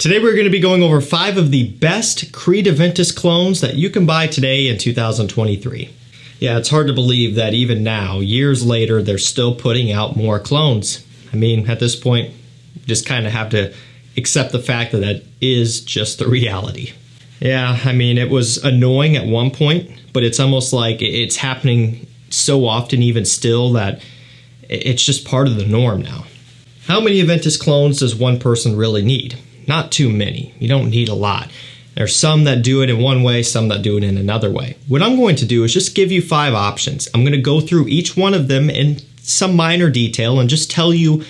Today we're going to be going over 5 of the best Creed Aventus clones that you can buy today in 2023. Yeah, it's hard to believe that even now, years later, they're still putting out more clones. I mean, at this point, you just kind of have to accept the fact that that is just the reality. Yeah, I mean, it was annoying at one point, but it's almost like it's happening so often even still that it's just part of the norm now. How many Aventus clones does one person really need? Not too many. You don't need a lot. There's some that do it in one way, some that do it in another way. What I'm going to do is just give you 5 options. I'm going to go through each one of them in some minor detail and just tell you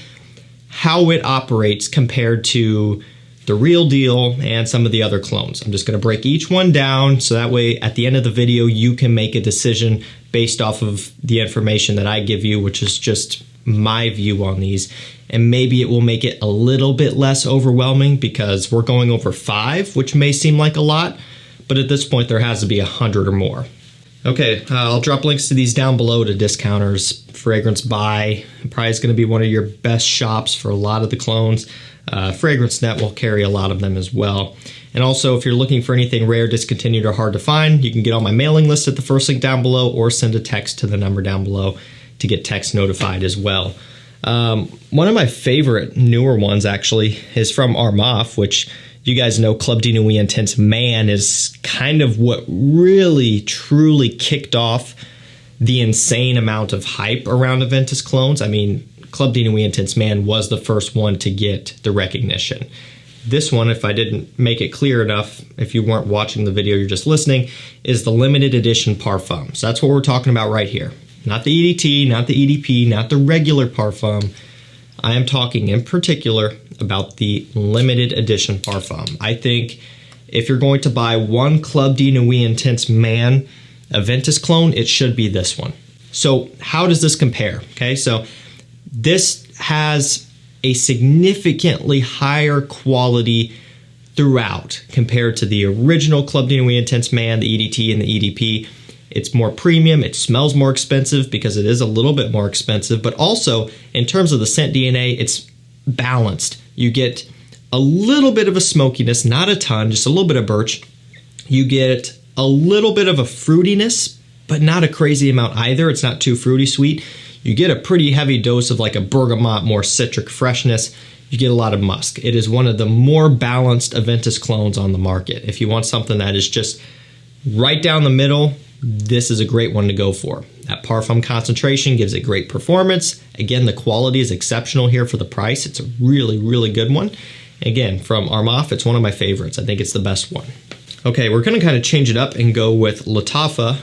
how it operates compared to the real deal and some of the other clones. I'm just going to break each one down so that way at the end of the video you can make a decision based off of the information that I give you, which is just my view on these, and maybe it will make it a little bit less overwhelming because we're going over 5, which may seem like a lot, but at this point there has to be 100 or more. Okay, I'll drop links to these down below to discounters. Fragrance Buy probably is going to be one of your best shops for a lot of the clones. Fragrance Net will carry a lot of them as well. And also, if you're looking for anything rare, discontinued, or hard to find, you can get on my mailing list at the first link down below or send a text to the number down below to get text notified as well. One of my favorite newer ones actually is from Armoff, which you guys know Club de Nuit Intense Man is kind of what really truly kicked off the insane amount of hype around Aventus clones. I mean, Club de Nuit Intense Man was the first one to get the recognition. This one, if I didn't make it clear enough, if you weren't watching the video, you're just listening, is the limited edition parfum. So that's what we're talking about right here. Not the EDT, not the EDP, not the regular parfum. I am talking in particular about the limited edition parfum. I think if you're going to buy one Club de Nuit Intense Man Aventus clone, it should be this one. So how does this compare? Okay, so this has a significantly higher quality throughout compared to the original Club de Nuit Intense Man, the EDT and the EDP. It's more premium, it smells more expensive because it is a little bit more expensive, but also in terms of the scent DNA, it's balanced. You get a little bit of a smokiness, not a ton, just a little bit of birch. You get a little bit of a fruitiness, but not a crazy amount either. It's not too fruity sweet. You get a pretty heavy dose of like a bergamot, more citric freshness. You get a lot of musk. It is one of the more balanced Aventus clones on the market. If you want something that is just right down the middle, this is a great one to go for. That parfum concentration gives it great performance. Again, the quality is exceptional here for the price. It's a really, really good one. Again, from Armoff, it's one of my favorites. I think it's the best one. Okay, we're going to kind of change it up and go with Latoffa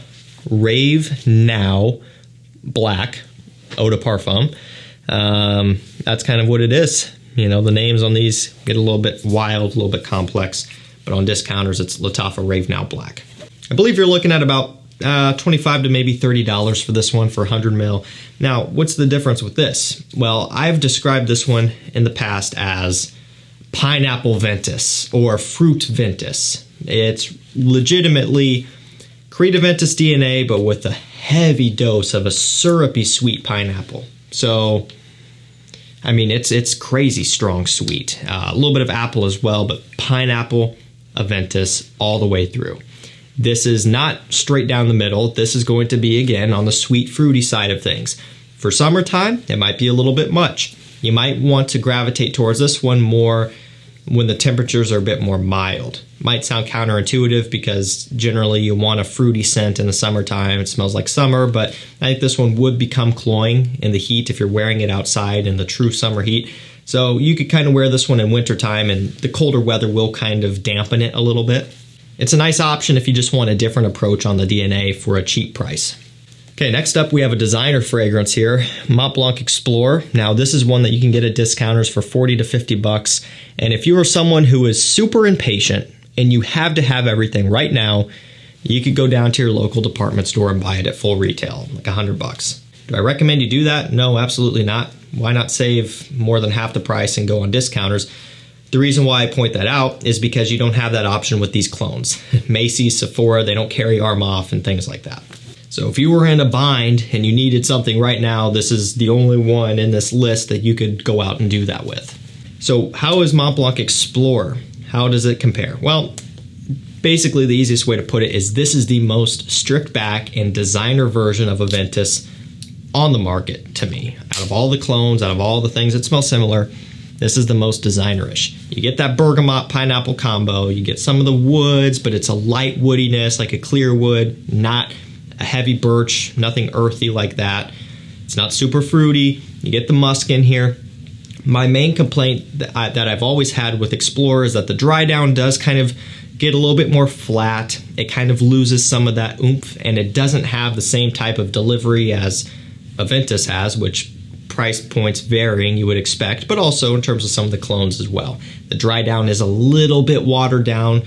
Rave Now Black Eau de Parfum. That's kind of what it is. You know, the names on these get a little bit wild, a little bit complex, but on discounters, it's Latoffa Rave Now Black. I believe you're looking at about $25 to maybe $30 for this one for 100 ml. Now, what's the difference with this? Well, I've described this one in the past as pineapple Ventus or fruit Ventus. It's legitimately Creed Aventus DNA, but with a heavy dose of a syrupy sweet pineapple. So, I mean, it's crazy strong sweet. A little bit of apple as well, but pineapple Aventus all the way through. This is not straight down the middle. This is going to be, again, on the sweet, fruity side of things. For summertime, it might be a little bit much. You might want to gravitate towards this one more when the temperatures are a bit more mild. Might sound counterintuitive because generally you want a fruity scent in the summertime. It smells like summer, but I think this one would become cloying in the heat if you're wearing it outside in the true summer heat. So you could kind of wear this one in wintertime and the colder weather will kind of dampen it a little bit. It's a nice option if you just want a different approach on the DNA for a cheap price. Okay, next up we have a designer fragrance here, Montblanc Explorer. Now this is one that you can get at discounters for 40 to 50 bucks. And if you are someone who is super impatient and you have to have everything right now, you could go down to your local department store and buy it at full retail, like 100 bucks. Do I recommend you do that? No, absolutely not. Why not save more than half the price and go on discounters? The reason why I point that out is because you don't have that option with these clones. Macy's, Sephora, they don't carry Armoff and things like that. So if you were in a bind and you needed something right now, this is the only one in this list that you could go out and do that with. So how is Montblanc Explorer? How does it compare? Well, basically the easiest way to put it is this is the most stripped back and designer version of Aventus on the market to me. Out of all the clones, out of all the things that smell similar, this is the most designerish. You get that bergamot pineapple combo, you get some of the woods, but it's a light woodiness, like a clear wood, not a heavy birch, nothing earthy like that. It's not super fruity. You get the musk in here. My main complaint that I've always had with Explorer is that the dry down does kind of get a little bit more flat. It kind of loses some of that oomph, and it doesn't have the same type of delivery as Aventus has, which price points varying you would expect, but also in terms of some of the clones as well. The dry down is a little bit watered down.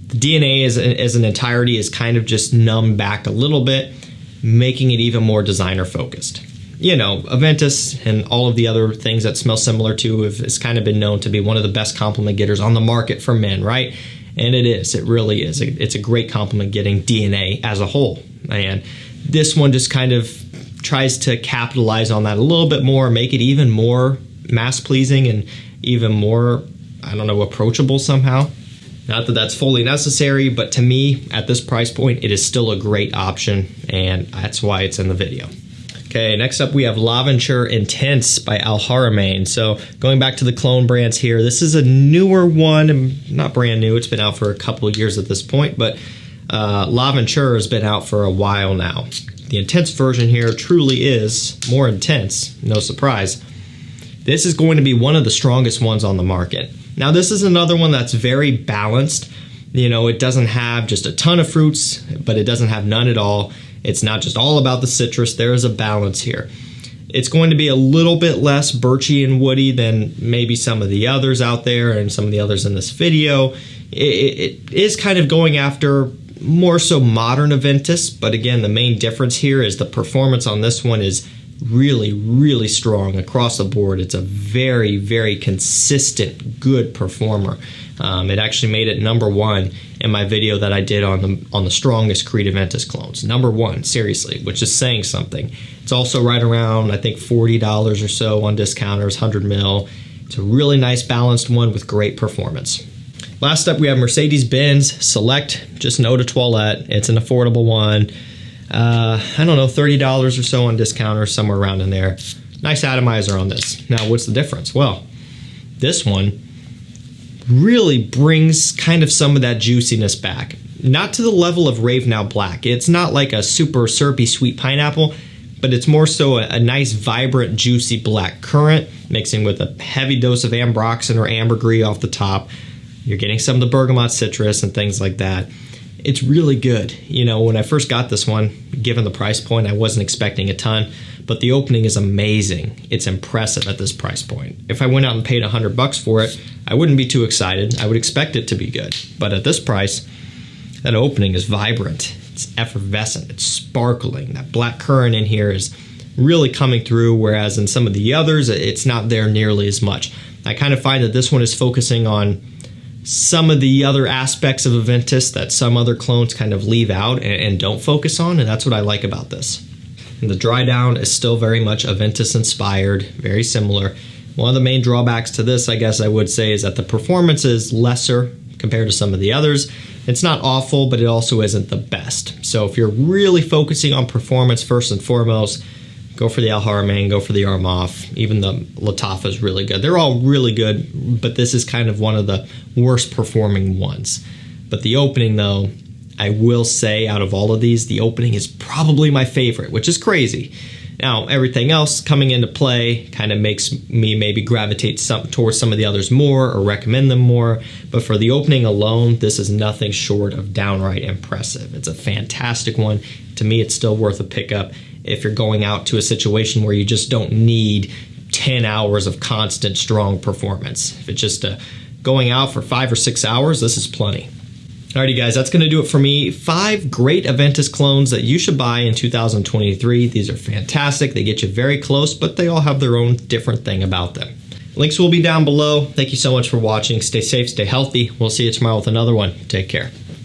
The DNA as an entirety is kind of just numbed back a little bit, making it even more designer focused. You know, Aventus and all of the other things that smell similar to has kind of been known to be one of the best compliment getters on the market for men, right? And it is. It really is. It's a great compliment getting DNA as a whole. And this one just kind of tries to capitalize on that a little bit more, make it even more mass pleasing and even more, I don't know, approachable somehow. Not that that's fully necessary, but to me, at this price point, it is still a great option, and that's why it's in the video. Okay, next up we have Laventure Intense by Al Haramain. So going back to the clone brands here, this is a newer one, not brand new, it's been out for a couple of years at this point, but Laventure has been out for a while now. The Intense version here truly is more intense, no surprise. This is going to be one of the strongest ones on the market. Now this is another one that's very balanced. You know, it doesn't have just a ton of fruits, but it doesn't have none at all. It's not just all about the citrus, there is a balance here. It's going to be a little bit less birchy and woody than maybe some of the others out there and some of the others in this video. It is kind of going after more so modern Aventus, but again, the main difference here is the performance on this one is really, really strong across the board. It's a very, very consistent, good performer. It actually made it #1 in my video that I did on the strongest Creed Aventus clones. #1, seriously, which is saying something. It's also right around, I think, $40 or so on discounters, 100 mil. It's a really nice balanced one with great performance. Last up, we have Mercedes-Benz Select, just an eau de toilette. It's an affordable one. I don't know, $30 or so on discounters, somewhere around in there. Nice atomizer on this. Now, what's the difference? Well, this one really brings kind of some of that juiciness back. Not to the level of Rave Now Black. It's not like a super syrupy sweet pineapple, but it's more so a nice, vibrant, juicy black currant, mixing with a heavy dose of ambroxan or ambergris off the top. You're getting some of the bergamot citrus and things like that. It's really good. You know, when I first got this one, given the price point, I wasn't expecting a ton, but the opening is amazing. It's impressive at this price point. If I went out and paid $100 for it, I wouldn't be too excited. I would expect it to be good. But at this price, that opening is vibrant. It's effervescent. It's sparkling. That black currant in here is really coming through, whereas in some of the others, it's not there nearly as much. I kind of find that this one is focusing on some of the other aspects of Aventus that some other clones kind of leave out and don't focus on, and that's what I like about this. And the dry down is still very much Aventus inspired, very similar. One of the main drawbacks to this, I guess I would say, is that the performance is lesser compared to some of the others. It's not awful, but it also isn't the best. So if you're really focusing on performance first and foremost, go for the Al Haramain, go for the Armoff. Even the Latoffa is really good. They're all really good, but this is kind of one of the worst performing ones. But the opening, though, I will say out of all of these, the opening is probably my favorite, which is crazy. Now, everything else coming into play kind of makes me maybe gravitate towards some of the others more or recommend them more. But for the opening alone, this is nothing short of downright impressive. It's a fantastic one. To me, it's still worth a pickup if you're going out to a situation where you just don't need 10 hours of constant strong performance. If it's just going out for 5 or 6 hours, this is plenty. Alrighty guys, that's going to do it for me. 5 great Aventus clones that you should buy in 2023. These are fantastic. They get you very close, but they all have their own different thing about them. Links will be down below. Thank you so much for watching. Stay safe, stay healthy. We'll see you tomorrow with another one. Take care.